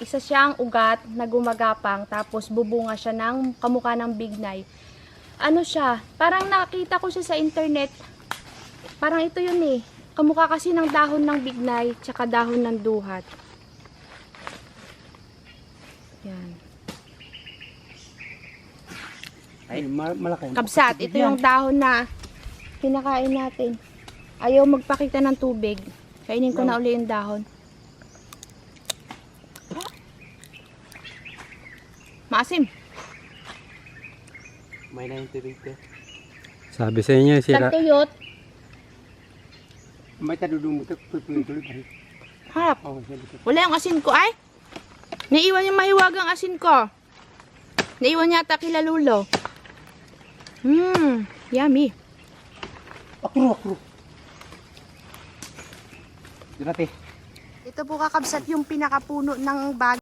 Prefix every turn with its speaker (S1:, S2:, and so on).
S1: Isa siyang ugat na gumagapang tapos bubunga siya ng kamukha ng bignay. Ano siya? Parang nakita ko siya sa internet. Parang ito yun eh. Kamukha kasi ng dahon ng bignay tsaka dahon ng duhat. Yan.
S2: Ay, malaki.
S1: Kabsat, ito yung dahon na kinakain natin. Ayaw magpakita ng tubig. Kainin ko na uli yung dahon. Maasim.
S2: May na yung tubig ko.
S3: Sabi sa inyo, sira.
S1: Tagtuyot.
S2: May tadudong mo ito. Tuloy pa rin.
S1: Harap.
S2: Oh, sige.
S1: Wala yung asin ko ay. Naiwan yung mahiwagang asin ko. Naiwan yata kila Lulo. Yummy.
S2: Akro. Dirate.
S1: Ito po kakabsat yung pinakapuno ng bag.